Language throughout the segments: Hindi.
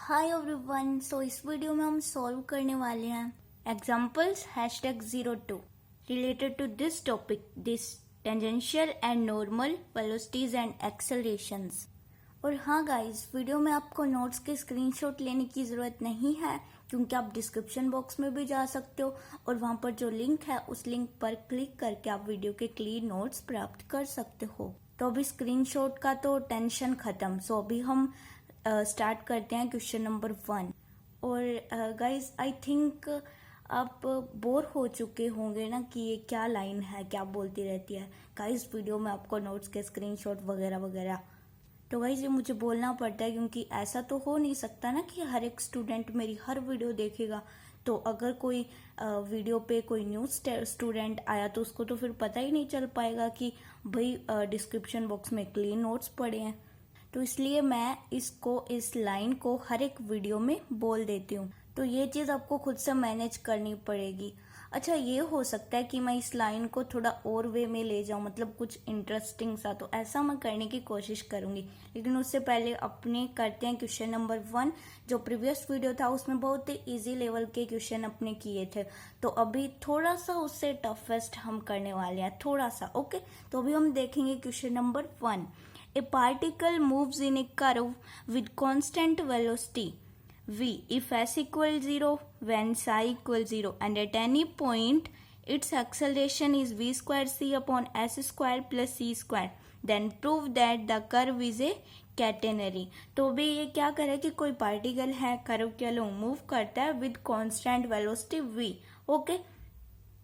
Hi everyone. सो इस वीडियो में हम सॉल्व करने वाले हैं examples #02 related to this topic, this tangential and normal velocities and accelerations. और हाँ गाइस, वीडियो में आपको नोट्स के स्क्रीनशॉट लेने की ज़रूरत नहीं है, क्योंकि आप डिस्क्रिप्शन बॉक्स में भी जा सकते हो और वहाँ पर जो लिंक है उस लिंक पर क्लिक करके आप वीडियो के क्लियर नोट्स प्राप्त कर सकते हो। तो अभी स्क्रीनशॉट का तो टेंशन खत्म। सो अभी हम स्टार्ट करते हैं क्वेश्चन नंबर 1। और गाइस, आई थिंक आप बोर हो चुके होंगे ना कि ये क्या लाइन है, क्या बोलती रहती है गाइस वीडियो में आपको नोट्स के स्क्रीनशॉट वगैरह वगैरह। तो गाइस ये मुझे बोलना पड़ता है, क्योंकि ऐसा तो हो नहीं सकता ना कि हर एक स्टूडेंट मेरी हर वीडियो देखेगा। तो अगर कोई वीडियो पे कोई न्यू स्टूडेंट आया तो उसको तो फिर पता ही नहीं चल पाएगा कि भाई डिस्क्रिप्शन बॉक्स में क्लीन नोट्स पड़े हैं। तो इसलिए मैं इस लाइन को हर एक वीडियो में बोल देती हूँ। तो ये चीज़ आपको खुद से मैनेज करनी पड़ेगी। अच्छा, ये हो सकता है कि मैं इस लाइन को थोड़ा और वे में ले जाऊँ, मतलब कुछ इंटरेस्टिंग सा, तो ऐसा मैं करने की कोशिश करूँगी। लेकिन उससे पहले अपने करते हैं क्वेश्चन नंबर 1। जो प्रीवियस वीडियो था उसमें बहुत ही ईजी लेवल के क्वेश्चन अपने किए थे, तो अभी थोड़ा सा उससे टफेस्ट हम करने वाले हैं, थोड़ा सा। ओके, तो अभी हम देखेंगे question number 1। A particle moves in a curve with constant velocity v if s equals 0, when psi equals 0, and at any point its acceleration is v square c upon s square plus c square, then prove that the curve is a catenary। तो भी ये क्या करे कि कोई पार्टिकल है, कर्व के अलॉन्ग मूव करता है with constant velocity v। Okay,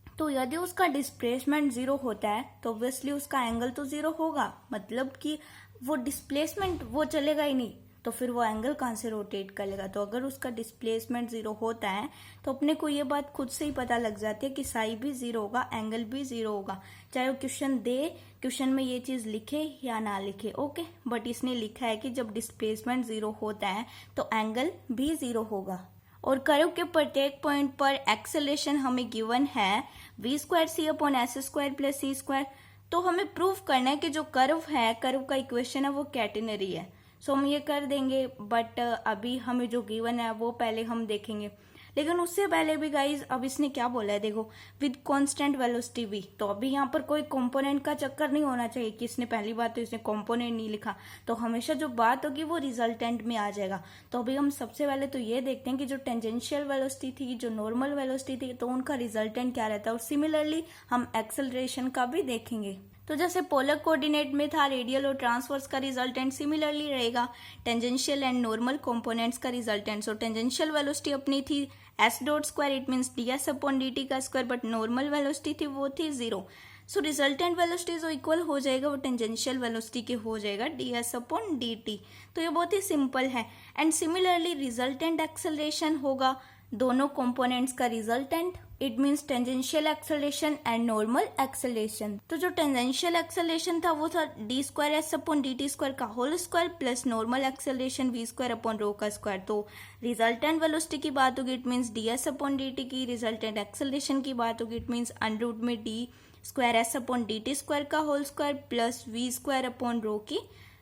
तो यदि उसका डिस्प्लेसमेंट 0 होता है तो ऑब्वियसली उसका एंगल तो 0 होगा, मतलब कि वो डिस्प्लेसमेंट वो चलेगा ही नहीं, तो फिर वो एंगल कहाँ से रोटेट करेगा। तो अगर उसका डिस्प्लेसमेंट 0 होता है तो अपने को ये बात खुद से ही पता लग जाती है कि साई भी 0 होगा, एंगल भी 0 होगा, चाहे वो क्वेश्चन में ये चीज लिखे या ना लिखे। ओके, बट इसने लिखा है कि जब डिस्प्लेसमेंट 0 होता है तो एंगल भी 0 होगा। और कर्व के प्रत्येक पॉइंट पर एक्सेलरेशन हमें गिवन है v square c upon s square plus c square. तो हमें प्रूफ करना है कि जो कर्व है, कर्व का इक्वेशन है वो कैटेनरी है। सो हम ये कर देंगे, बट अभी हमें जो गिवन है वो पहले हम देखेंगे। लेकिन उससे पहले भी गाइज, अब इसने क्या बोला है देखो, विद कांस्टेंट वेलोसिटी v। तो अभी यहाँ पर कोई कंपोनेंट का चक्कर नहीं होना चाहिए कि इसने पहली बात तो इसने कंपोनेंट नहीं लिखा, तो हमेशा जो बात होगी वो रिजल्टेंट में आ जाएगा। तो अभी हम सबसे पहले तो ये देखते हैं कि जो टेंजेंशियल वेलोसिटी थी, जो नॉर्मल वेलोसिटी थी, तो उनका रिजल्टेंट क्या रहता है। और सिमिलरली हम एक्सेलरेशन का भी देखेंगे। तो जैसे पोलर कोऑर्डिनेट में था रेडियल और ट्रांसवर्स का रिजल्टेंट, सिमिलरली रहेगा टेंजेंशियल एंड नॉर्मल कंपोनेंट्स का रिजल्टेंट। सो टेंजेंशियल वेलोसिटी अपनी थी S dot square, it means d S upon D T का स्क्वायर, बट नॉर्मल वेलोसिटी थी वो थी 0। सो रिजल्टेंट वेलोसिटी जो इक्वल हो जाएगा वो टेंजेंशियल वेलोसिटी के हो जाएगा D S upon D t. तो ये बहुत ही सिंपल है। एंड सिमिलरली रिजल्टेंट एक्सेलरेशन होगा दोनों कंपोनेंट्स का resultant, it means tangential acceleration and normal acceleration. तो जो टेंजेंशियल एक्सेलरेशन था वो था d square s upon D t square का whole square plus normal acceleration v square upon rho का स्क्वायर। तो रिजल्टेंट वेलोसिटी की बात होगी, it means d S upon D t की। रिजल्टेंट एक्सेलरेशन की बात होगी, इट मीन्स अंडर रूट में d square s upon D t square का whole square plus v square upon रो की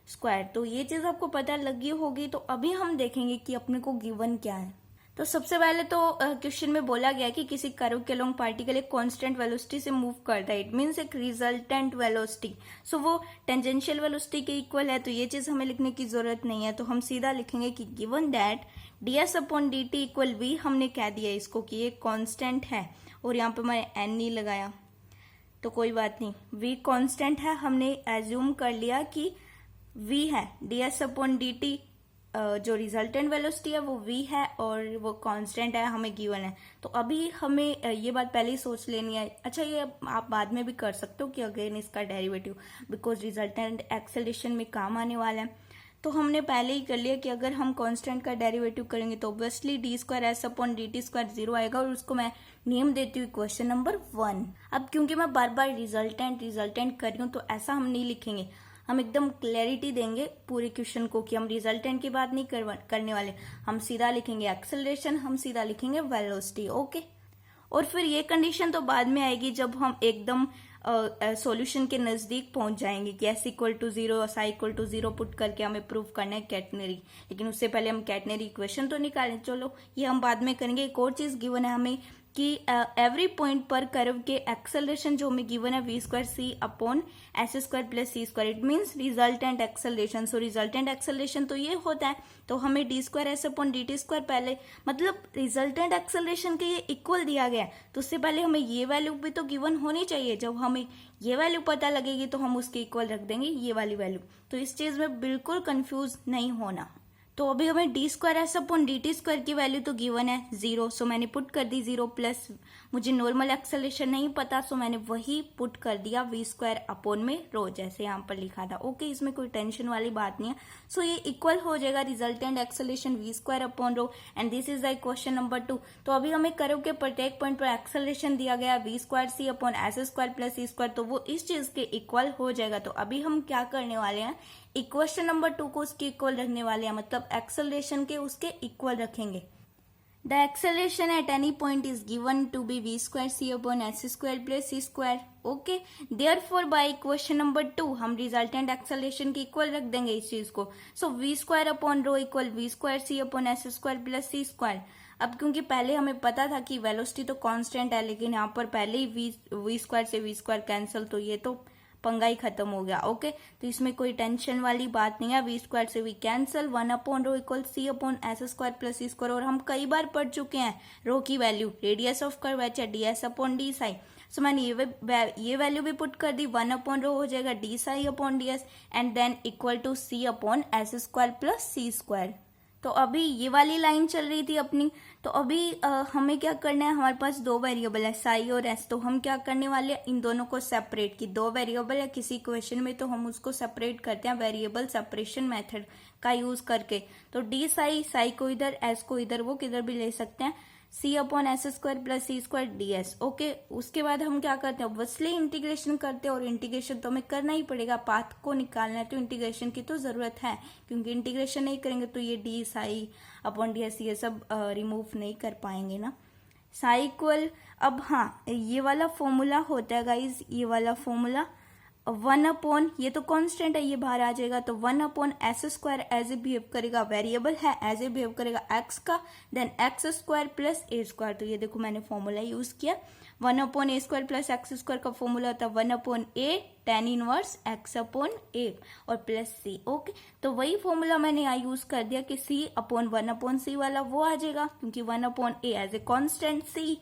स्क्वायर। तो ये चीज आपको पता लगी होगी। तो अभी हम देखेंगे कि अपने को गिवन क्या है। तो सबसे पहले तो क्वेश्चन में बोला गया कि किसी कर्व के अलोंग पार्टिकल एक कांस्टेंट वेलोसिटी से मूव करता है, इट मींस एक रिजल्टेंट वेलोसिटी। सो वो टेंजेंशियल वेलोसिटी के इक्वल है, तो ये चीज हमें लिखने की जरूरत नहीं है। तो हम सीधा लिखेंगे कि given that D S upon D T equal V, हमने कह दिया इसको कि ये कांस्टेंट है, और यहाँ पे मैंने एन नहीं लगाया तो कोई बात नहीं, v कांस्टेंट है, हमने एज्यूम कर लिया कि v है। D S upon D T जो रिजल्टेंट वेलोसिटी है वो v है और वो कांस्टेंट है, हमें गिवन है। तो अभी हमें ये बात पहले ही सोच लेनी है। अच्छा, ये आप बाद में भी कर सकते हो कि अगेन इसका डेरिवेटिव, बिकॉज रिजल्टेंट एक्सेलरेशन में काम आने वाला है। तो हमने पहले ही कर लिया कि अगर हम कांस्टेंट का डेरिवेटिव करेंगे तो obviously D square s upon D t square 0 आएगा, और उसको मैं नेम देती हूँ क्वेश्चन नंबर 1। अब क्योंकि मैं बार बार रिजल्टेंट कर रही हूँ तो ऐसा हम नहीं लिखेंगे, हम एकदम क्लैरिटी देंगे पूरे क्वेश्चन को कि हम रिजल्टेंट की बात नहीं करने वाले, हम सीधा लिखेंगे एक्सेलरेशन, हम सीधा लिखेंगे वेलोसिटी। ओके, और फिर ये कंडीशन तो बाद में आएगी जब हम एकदम सॉल्यूशन के नज़दीक पहुंच जाएंगे कि S equal to zero, psi equal to zero put करके हमें प्रूव करना है कैटनरी। लेकिन उससे पहले हम कैटनरी इक्वेशन तो निकालें। चलो ये हम बाद में करेंगे। एक और चीज़ गिवन है हमें कि एवरी पॉइंट पर कर्व के एक्सेलरेशन जो हमें गिवन है v square c upon s square plus c square, it means resultant acceleration. So resultant acceleration तो ये होता है, तो हमें d square s upon D t square पहले, मतलब रिजल्टेंट एक्सेलरेशन के ये इक्वल दिया गया है, तो उससे पहले हमें ये वैल्यू भी तो गिवन होनी चाहिए। जब हमें ये वैल्यू पता लगेगी तो हम उसके इक्वल रख देंगे ये वाली वैल्यू। तो इस चीज में बिल्कुल कंफ्यूज नहीं होना। तो अभी हमें d square s upon D t square की वैल्यू तो गिवन है 0, सो मैंने पुट कर दी 0 प्लस मुझे नॉर्मल एक्सेलरेशन नहीं पता, सो मैंने वही पुट कर दिया वी स्क्वायर अपॉन में रो, जैसे यहाँ पर लिखा था। ओके, इसमें कोई टेंशन वाली बात नहीं है। सो ये इक्वल हो जाएगा resultant acceleration v square upon rho, and this is the question number 2। तो अभी हमें कर्व के प्रत्येक पॉइंट पर एक्सेलरेशन दिया गया v square c upon s square plus c square, तो वो इस चीज के इक्वल हो जाएगा। तो अभी हम क्या करने वाले हैं, इक्वेशन नंबर 2 को उसके इक्वल रखने वाले हैं, मतलब एक्सेलरेशन के उसके इक्वल रखेंगे। The acceleration at any point is given to be v square c upon s square plus c square. Okay, therefore by equation number 2 हम रिजल्टेंट एक्सेलरेशन के इक्वल रख देंगे इस चीज को। So v square upon rho equal v square c upon s square plus c square. अब क्योंकि पहले हमें पता था कि वेलोसिटी तो कांस्टेंट है, लेकिन यहाँ पर पहले ही वी स्क्वायर से वी स्क्वायर कैंसिल, तो ये तो पंगा ही खत्म हो गया। ओके, तो इसमें कोई टेंशन वाली बात नहीं है। वी स्क्वायर से v cancel, 1 upon rho equal c upon s square plus c square. और हम कई बार पढ़ चुके हैं रो की value radius of curve h है d S upon d psi. So मैंने ये वैल्यू भी पुट कर दी, 1 अपॉन रो हो जाएगा d psi upon d s and then equal to c upon s square plus c square. तो अभी ये वाली लाइन चल रही थी अपनी। तो अभी हमें क्या करना है, हमारे पास दो वेरिएबल है साई और एस, तो हम क्या करने वाले हैं, इन दोनों को सेपरेट की। दो वेरिएबल है किसी इक्वेशन में तो हम उसको सेपरेट करते हैं वेरिएबल सेपरेशन मेथड का यूज करके। तो डी साई को इधर, एस को इधर, वो किधर भी ले सकते हैं, सी upon s square plus c square D S. Okay, उसके बाद हम क्या करते हैं, ऑब्वियसली इंटीग्रेशन करते हैं, और इंटीग्रेशन तो हमें करना ही पड़ेगा, पाथ को निकालना है तो इंटीग्रेशन की तो जरूरत है, क्योंकि इंटीग्रेशन नहीं करेंगे तो ये d psi upon d s ये सब रिमूव नहीं कर पाएंगे ना। साई इक्वल, अब हाँ ये वाला फॉर्मूला होता है गाइज, ये वाला फॉर्मूला 1 अपॉन, ये तो कांस्टेंट है ये बाहर आ जाएगा, तो 1 upon s square as a behave करेगा, वेरिएबल है एज ए बिहेव करेगा एक्स का, then x square plus a square. तो ये देखो मैंने फॉर्मूला यूज किया, 1 upon a square plus x square का फॉर्मूला होता है 1 upon a tan inverse x upon a और प्लस सी। ओके, तो वही फॉर्मूला मैंने यहाँ यूज कर दिया कि सी अपॉन 1 अपॉन सी वाला वो आ जाएगा, क्योंकि 1 upon a as a constant, c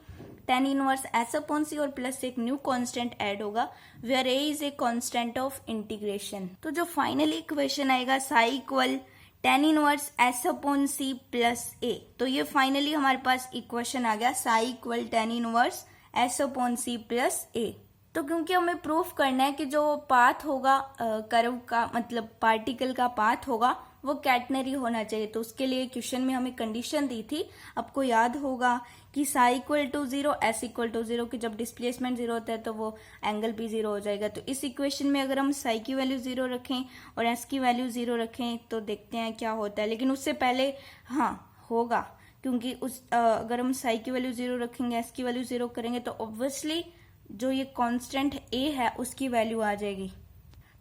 tan inverse s upon c और प्लस एक न्यू कांस्टेंट ऐड होगा where a is a constant of integration. तो जो फाइनली इक्वेशन आएगा psi equal tan inverse s upon c plus a, तो ये फाइनली हमारे पास इक्वेशन आ गया psi equal tan inverse s upon c plus a. तो क्योंकि हमें प्रूफ करना है कि जो पाथ होगा कर्व का, मतलब पार्टिकल का पाथ होगा वो कैटनरी होना चाहिए, तो उसके लिए क्वेश्चन में हमें कंडीशन दी थी, आपको याद होगा कि psi equal to 0 s equal to 0, कि जब डिस्प्लेसमेंट 0 होता है तो वो एंगल भी 0 हो जाएगा। तो इस इक्वेशन में अगर हम साई की वैल्यू 0 रखें और एस की वैल्यू 0 रखें तो देखते हैं क्या होता है। लेकिन उससे पहले हाँ होगा, क्योंकि अगर हम साई की वैल्यू 0 रखेंगे, एस की वैल्यू 0 करेंगे तो ऑब्वियसली जो ये कांस्टेंट ए है उसकी वैल्यू आ जाएगी।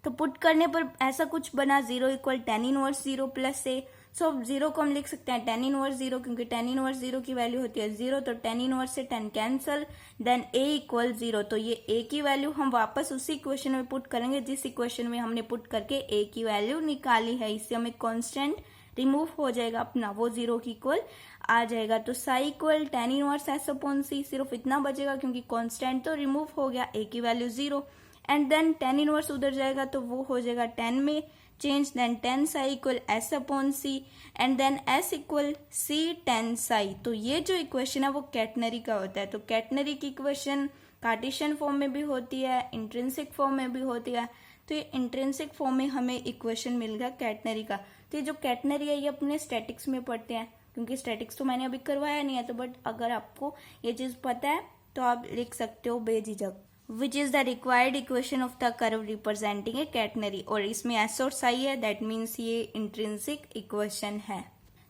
तो पुट करने पर ऐसा कुछ बना 0 इक्वल tan इनवर्स 0 प्लस ए। सो अब 0 को हम लिख सकते हैं tan इनवर्स 0, क्योंकि tan इनवर्स 0 की वैल्यू होती है 0, तो tan इनवर्स से tan cancel, then a equal 0। तो ये a की वैल्यू हम वापस उसी इक्वेशन में पुट करेंगे जिस इक्वेशन में हमने पुट करके a की वैल्यू निकाली है। इससे हमें कांस्टेंट रिमूव हो जाएगा अपना, वो 0 की इक्वल आ जाएगा। तो psi equal tan inverse s upon c, सिर्फ इतना बचेगा क्योंकि कांस्टेंट तो रिमूव हो गया, a की value 0, and then tan inverse उधर जाएगा तो वो हो जाएगा tan में change, then tan psi equal s upon c, and then s equal c tan psi. तो ये जो इक्वेशन है वो कैटनरी का होता है। तो कैटनरी की इक्वेशन कार्टेशियन फॉर्म में भी होती है, इंट्रिंसिक फॉर्म में भी होती है। तो ये इंट्रिंसिक फॉर्म में हमें इक्वेशन मिल गया कैटनरी का। तो ये जो कैटनरी है ये अपने स्टैटिक्स में पढ़ते हैं, क्योंकि स्टैटिक्स तो मैंने अभी करवाया नहीं है, तो बट अगर आपको ये चीज पता है तो आप लिख सकते हो बेझिझक, which is the required equation of the curve representing A catenary. और इसमें एस और साई है, दैट मीन्स ये इंट्रिंसिक इक्वेशन है।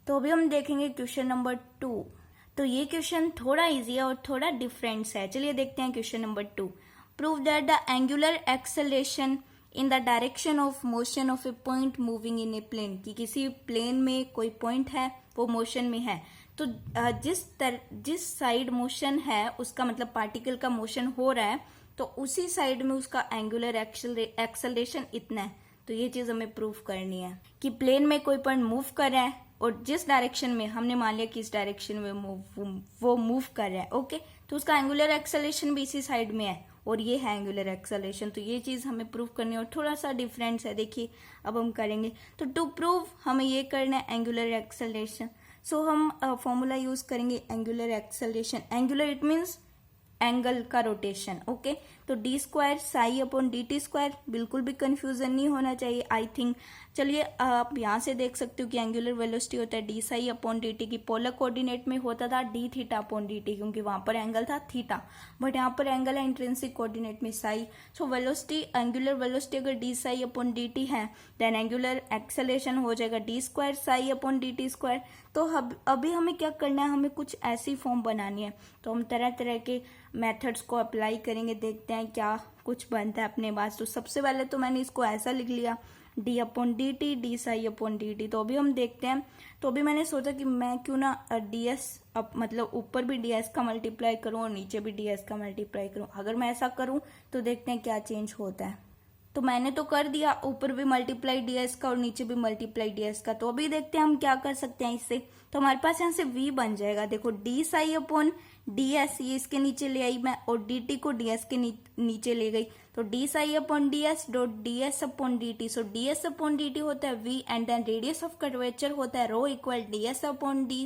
तो अभी हम देखेंगे क्वेश्चन नंबर 2। तो ये क्वेश्चन थोड़ा इजी है और थोड़ा डिफरेंट है। चलिए देखते हैं question number 2। Prove that the angular acceleration in the direction of motion of a point moving in a plane, कि किसी प्लेन में कोई पॉइंट है वो मोशन में है, तो जिस साइड मोशन है उसका मतलब पार्टिकल का मोशन हो रहा है, तो उसी साइड में उसका एंगुलर एक्सेलरेशन इतना है। तो ये चीज हमें प्रूव करनी है कि प्लेन में कोई पॉइंट मूव कर रहा है और जिस डायरेक्शन में हमने मान लिया कि इस डायरेक्शन में वो मूव कर रहा है, ओके, तो उसका एंगुलर एक्सेलरेशन भी इसी साइड में है और ये है एंगुलर एक्सेलरेशन। तो ये चीज हमें प्रूव करनी है और थोड़ा सा डिफरेंस है, देखिए अब हम करेंगे। तो टू प्रूव हमें ये करना है एंगुलर एक्सेलरेशन, सो हम फॉर्मूला यूज करेंगे angular acceleration. Angular it means angle का रोटेशन, ओके। तो D square psi upon D t square, बिल्कुल भी कंफ्यूजन नहीं होना चाहिए आई थिंक। चलिए आप यहाँ से देख सकते हो कि एंगुलर वेलोसिटी होता है D psi upon D t, की पोलर कोऑर्डिनेट में होता था D theta upon D T, क्योंकि वहां पर एंगल था थीटा, बट यहाँ पर एंगल है इंट्रिंसिक कोऑर्डिनेट में psi. So velocity, angular velocity अगर d psi upon D t है, देन एंगुलर एक्सेलरेशन हो जाएगा d square psi upon D t square. तो अभी हमें क्या करना है, हमें कुछ ऐसी फॉर्म बनानी है। तो हम तरह तरह के मेथड्स को अप्लाई करेंगे, देखते हैं क्या कुछ बनता है अपने पास। तो सबसे पहले तो मैंने इसको ऐसा लिख लिया D upon D T D psi upon D t. तो अभी हम देखते हैं। तो अभी मैंने सोचा कि मैं क्यों ना डी एस मतलब ऊपर भी डी एस का मल्टीप्लाई करूं और नीचे भी डी एस का मल्टीप्लाई करूं। अगर मैं ऐसा करूं तो देखते हैं क्या चेंज होता है। तो मैंने तो कर दिया, ऊपर भी मल्टीप्लाई डी एस का और नीचे भी मल्टीप्लाई डी एस का। तो अभी देखते हैं हम क्या कर सकते हैं इससे। तो हमारे पास यहाँ से v बन जाएगा, देखो d psi upon d s, ये इसके नीचे ले आई मैं, और डी टी को डी एस के नीचे ले गई। तो d psi upon d s dot d S upon D t. So d S upon D t होता है v, and then radius of curvature होता है rho equal d S upon d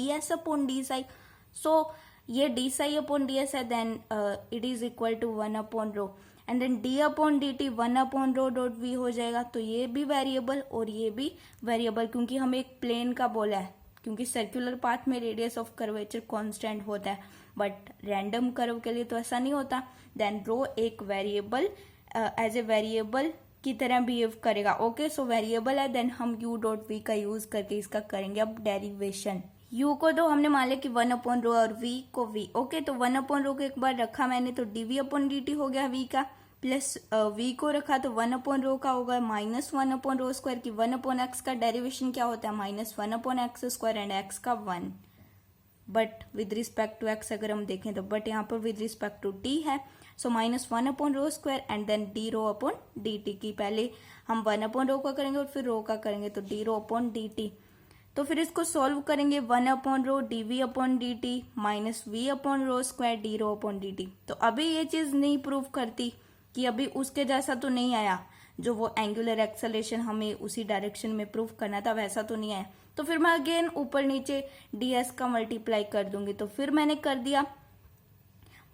S upon d psi. So ये d psi upon d S है, then it is equal to 1 upon rho, and then d upon D t 1 upon rho dot v हो जाएगा। तो ये भी वेरिएबल और ये भी वेरिएबल, क्योंकि हमें एक प्लेन का बोला है, क्योंकि सर्कुलर पाथ में रेडियस ऑफ कर्वेचर कांस्टेंट होता है, बट रैंडम कर्व के लिए तो ऐसा नहीं होता। देन रो एक वेरिएबल एज ए वेरिएबल की तरह बिहेव करेगा, ओके। सो वेरिएबल है, देन हम यू डॉट वी का यूज करके इसका करेंगे अब डेरिवेशन। u को तो हमने मान लिया कि 1 अपॉन रो और v को v, ओके। तो 1 अपॉन रो को एक बार रखा मैंने, तो dv अपॉन dt हो गया v का, प्लस v को रखा तो 1 अपॉन रो का होगा माइनस 1 अपॉन रो स्क्वायर, की 1 अपॉन एक्स का डेरिवेशन क्या होता है minus 1 upon x square, and x का 1, but with respect to x अगर हम देखें तो, बट यहाँ पर विद रिस्पेक्ट टू t है। So minus 1 upon rho square and then d rho upon D t, की पहले हम 1 अपॉन रो का करेंगे और फिर रो का करेंगे, तो d rho upon D t. तो फिर इसको सॉल्व करेंगे 1 upon rho d v upon D t minus v upon rho square d rho upon D t. तो अभी ये चीज नहीं प्रूव करती कि अभी उसके जैसा तो नहीं आया, जो वो एंगुलर एक्सेलरेशन हमें उसी डायरेक्शन में प्रूव करना था वैसा तो नहीं आया। तो फिर मैं अगेन ऊपर नीचे डी एस का मल्टीप्लाई कर दूंगी। तो फिर मैंने कर दिया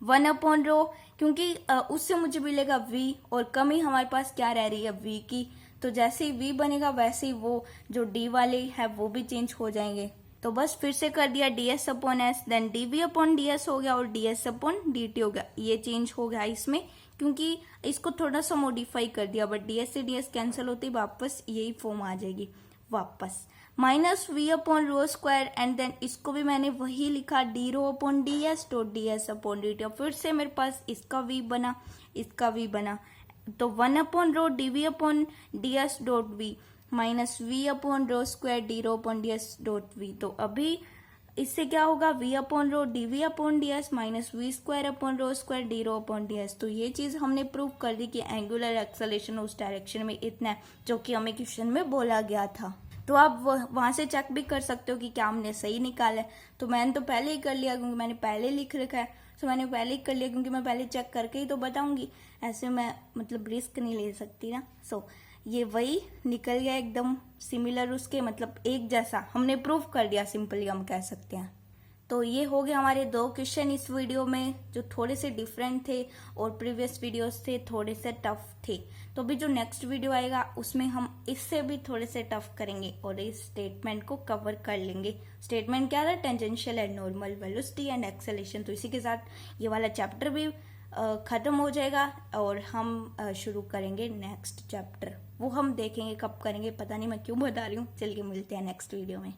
1 अपॉन रो, क्योंकि उससे मुझे मिलेगा v और कमी हमारे पास क्या रह रही है v की। तो जैसे ही v बनेगा वैसे ही वो जो d वाले है वो भी चेंज हो जाएंगे। तो बस फिर से कर दिया d S upon s, then d v upon d s हो गया और d S upon D t हो गया। ये चेंज हो गया इसमें, क्योंकि इसको थोड़ा सा मॉडिफाई कर दिया, बट डी एस से डी एस कैंसिल होती वापस यही फॉर्म आ जाएगी वापस। Minus v upon rho square, and then इसको भी मैंने वही लिखा d rho upon d s dot d S upon D t. और फिर से मेरे पास इसका v बना, इसका v बना, तो 1 upon rho d v upon d s dot v minus v upon rho square d rho upon d s dot v. तो अभी इससे क्या होगा, v upon rho d v upon d s minus v square upon rho square d rho upon d s. तो ये चीज हमने प्रूव कर दी कि एंगुलर एक्सेलरेशन उस डायरेक्शन में इतना है जो कि हमें क्वेश्चन में बोला गया था। तो आप वहां से चेक भी कर सकते हो कि क्या हमने सही निकाला है। तो मैंने तो पहले ही कर लिया, क्योंकि मैंने पहले लिख रखा है। तो मैंने पहले ही कर लिया, क्योंकि मैं पहले चेक करके ही तो बताऊंगी, ऐसे मैं मतलब रिस्क नहीं ले सकती ना। सो ये वही निकल गया एकदम सिमिलर, उसके मतलब एक जैसा हमने प्रूव कर दिया, सिंपली हम कह सकते हैं। तो ये हो गए हमारे 2 क्वेश्चन इस वीडियो में, जो थोड़े से डिफरेंट थे और प्रीवियस वीडियोस थे थोड़े से टफ थे। तो अभी जो नेक्स्ट वीडियो आएगा उसमें हम इससे भी थोड़े से टफ करेंगे और इस स्टेटमेंट को कवर कर लेंगे। स्टेटमेंट क्या था, tangential and normal velocity and acceleration. तो इसी के साथ ये वाला चैप्टर भी खत्म हो जाएगा और हम शुरू करेंगे नेक्स्ट चैप्टर। वो हम देखेंगे कब करेंगे, पता नहीं, मैं क्यों बता रही हूँ। चलिए मिलते हैं नेक्स्ट वीडियो में।